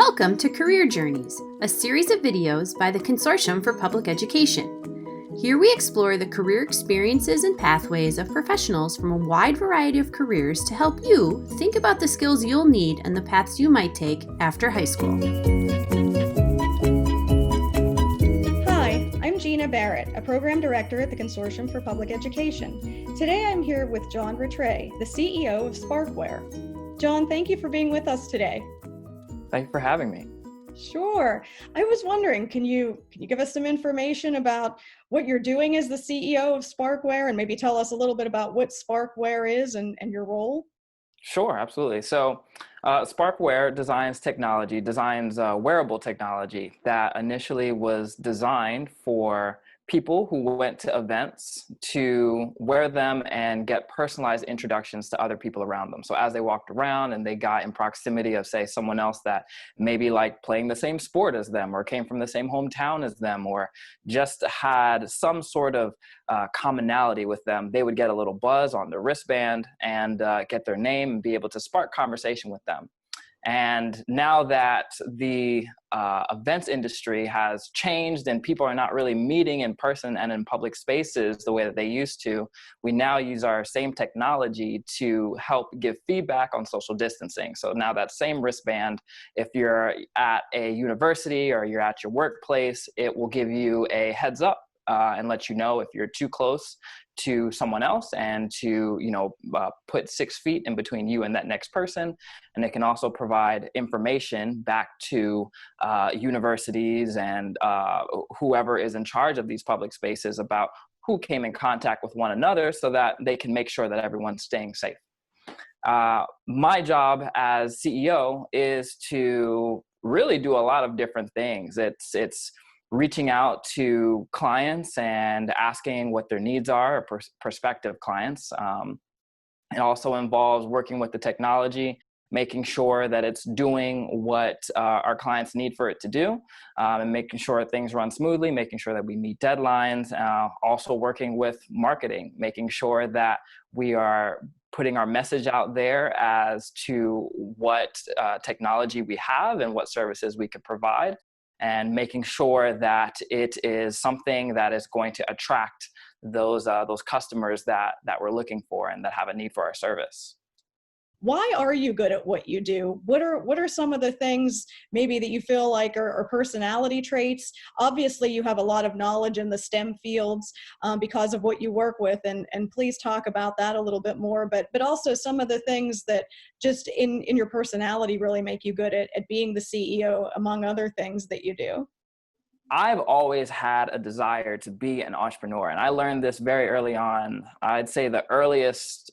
Welcome to Career Journeys, a series of videos by the Consortium for Public Education. Here we explore the career experiences and pathways of professionals from a wide variety of careers to help you think about the skills you'll need and the paths you might take after high school. Hi, I'm Gina Barrett, a program director at the Consortium for Public Education. Today I'm here with John Rattray, the CEO of Sparkware. John, thank you for being with us today. Thank you for having me. Sure. I was wondering, can you give us some information about what you're doing as the CEO of Sparkware and maybe tell us a little bit about what Sparkware is and your role? Sure, absolutely. So Sparkware designs wearable technology that initially was designed for people who went to events to wear them and get personalized introductions to other people around them. So as they walked around and they got in proximity of, say, someone else that maybe liked playing the same sport as them or came from the same hometown as them or just had some sort of commonality with them, they would get a little buzz on their wristband and get their name and be able to spark conversation with them. And now that the events industry has changed and people are not really meeting in person and in public spaces the way that they used to, we now use our same technology to help give feedback on social distancing. So now that same wristband, if you're at a university or you're at your workplace, it will give you a heads up and let you know if you're too close to someone else and to, put 6 feet in between you and that next person. And it can also provide information back to universities and whoever is in charge of these public spaces about who came in contact with one another so that they can make sure that everyone's staying safe. My job as CEO is to really do a lot of different things. It's reaching out to clients and asking what their needs are, or prospective clients. It also involves working with the technology, making sure that it's doing what our clients need for it to do, and making sure things run smoothly, making sure that we meet deadlines, also working with marketing, making sure that we are putting our message out there as to what technology we have and what services we could provide, and making sure that it is something that is going to attract those customers that we're looking for and that have a need for our service. Why are you good at what you do? What are some of the things maybe that you feel like are personality traits? Obviously, you have a lot of knowledge in the STEM fields because of what you work with, and please talk about that a little bit more. But also some of the things that just in your personality really make you good at being the CEO, among other things that you do. I've always had a desire to be an entrepreneur, and I learned this very early on. I'd say the earliest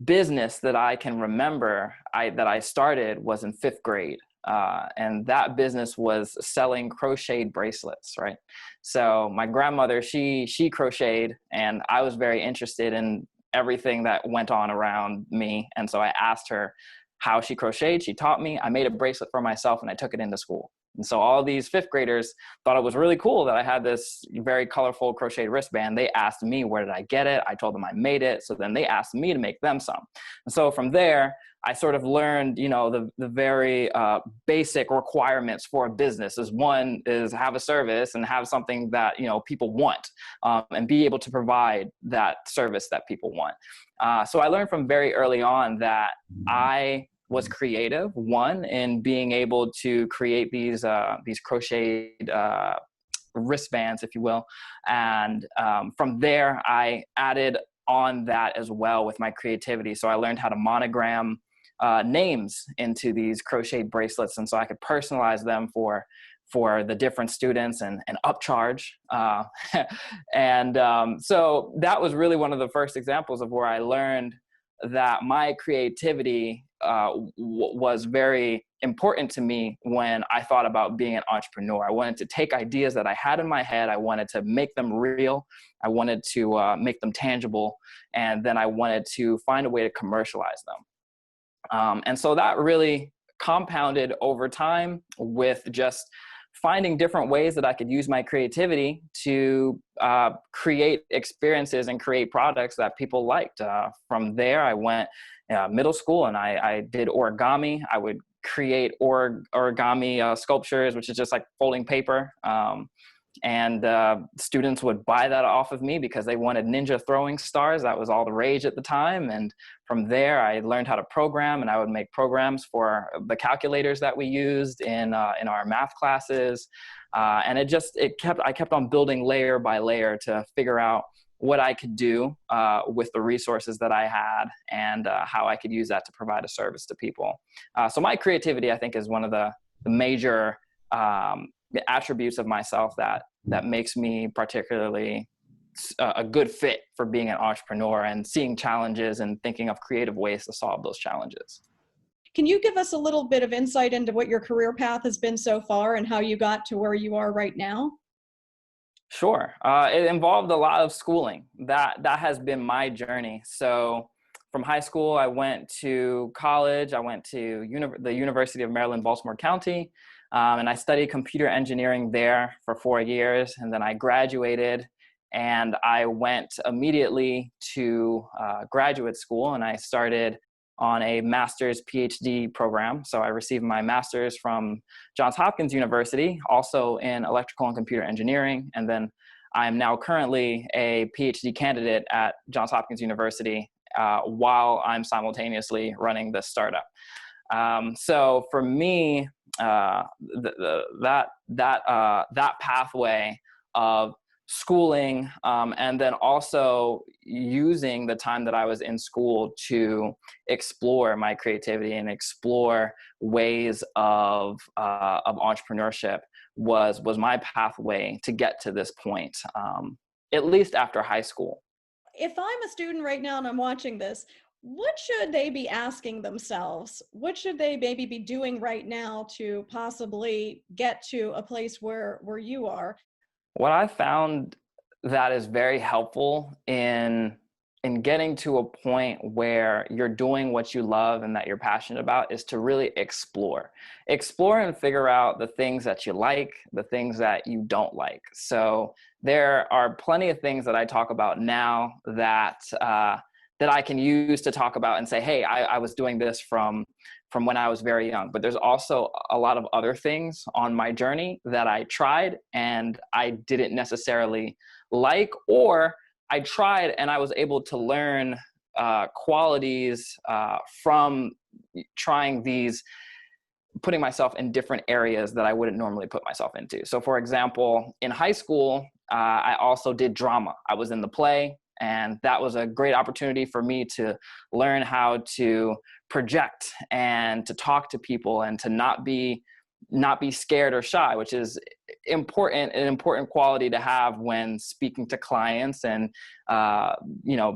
business that I can remember that I started was in 5th grade. And that business was selling crocheted bracelets, right? So my grandmother, she crocheted, and I was very interested in everything that went on around me. And so I asked her how she crocheted. She taught me. I made a bracelet for myself and I took it into school. And so all these 5th graders thought it was really cool that I had this very colorful crocheted wristband. They asked me, where did I get it? I told them I made it. So then they asked me to make them some. And so from there, I sort of learned, the very basic requirements for a business one is have a service and have something that, people want, and be able to provide that service that people want. So I learned from very early on that I was creative, in being able to create these crocheted wristbands, if you will. And from there, I added on that as well with my creativity. So I learned how to monogram names into these crocheted bracelets. And so I could personalize them for the different students and upcharge. So that was really one of the first examples of where I learned that my creativity was very important to me when I thought about being an entrepreneur. I wanted to take ideas that I had in my head. I wanted to make them real. I wanted to make them tangible. And then I wanted to find a way to commercialize them. And so that really compounded over time with just finding different ways that I could use my creativity to create experiences and create products that people liked. From there, I went middle school and I did origami. I would create origami sculptures, which is just like folding paper. And students would buy that off of me because they wanted ninja throwing stars. That was all the rage at the time. And from there, I learned how to program, and I would make programs for the calculators that we used in our math classes. And I kept on building layer by layer to figure out what I could do with the resources that I had, and how I could use that to provide a service to people. So my creativity, I think, is one of the major attributes of myself that makes me particularly a good fit for being an entrepreneur and seeing challenges and thinking of creative ways to solve those challenges. Can you give us a little bit of insight into what your career path has been so far and how you got to where you are right now? Sure. It involved a lot of schooling. That has been my journey. So from high school, I went to college. I went to the University of Maryland, Baltimore County. And I studied computer engineering there for 4 years. And then I graduated, and I went immediately to graduate school, and I started on a master's PhD program. So I received my master's from Johns Hopkins University, also in electrical and computer engineering. And then I'm now currently a PhD candidate at Johns Hopkins University while I'm simultaneously running this startup. So for me, that pathway of schooling, and then also using the time that I was in school to explore my creativity and explore ways of entrepreneurship was my pathway to get to this point, at least after high school. If I'm a student right now and I'm watching this, what should they be asking themselves? What should they maybe be doing right now to possibly get to a place where you are? What I found that is very helpful in getting to a point where you're doing what you love and that you're passionate about is to really explore and figure out the things that you like, the things that you don't like. So there are plenty of things that I talk about now that I can use to talk about and say, hey, I was doing this from when I was very young. But there's also a lot of other things on my journey that I tried and I didn't necessarily like, or I tried and I was able to learn qualities from trying these, putting myself in different areas that I wouldn't normally put myself into. So for example, in high school, I also did drama. I was in the play. And that was a great opportunity for me to learn how to project and to talk to people and to not be scared or shy, which is an important quality to have when speaking to clients and,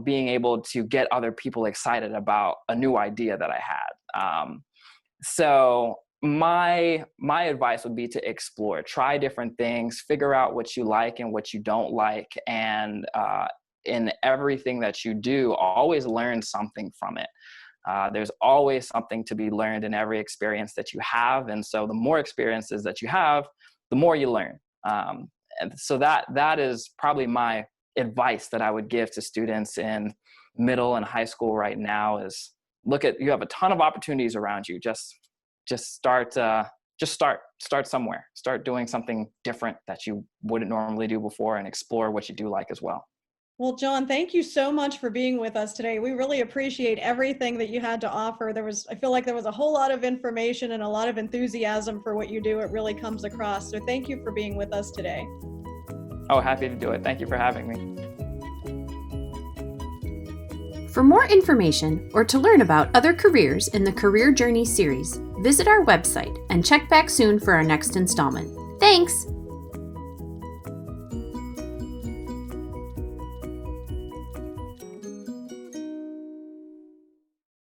being able to get other people excited about a new idea that I had. So my advice would be to explore, try different things, figure out what you like and what you don't like. And, in everything that you do, always learn something from it. There's always something to be learned in every experience that you have. And so the more experiences that you have, the more you learn. And so that is probably my advice that I would give to students in middle and high school right now is you have a ton of opportunities around you. Just start somewhere, start doing something different that you wouldn't normally do before and explore what you do like as well. Well, John, thank you so much for being with us today. We really appreciate everything that you had to offer. I feel like there was a whole lot of information and a lot of enthusiasm for what you do. It really comes across. So thank you for being with us today. Oh, happy to do it. Thank you for having me. For more information or to learn about other careers in the Career Journey series, visit our website and check back soon for our next installment. Thanks!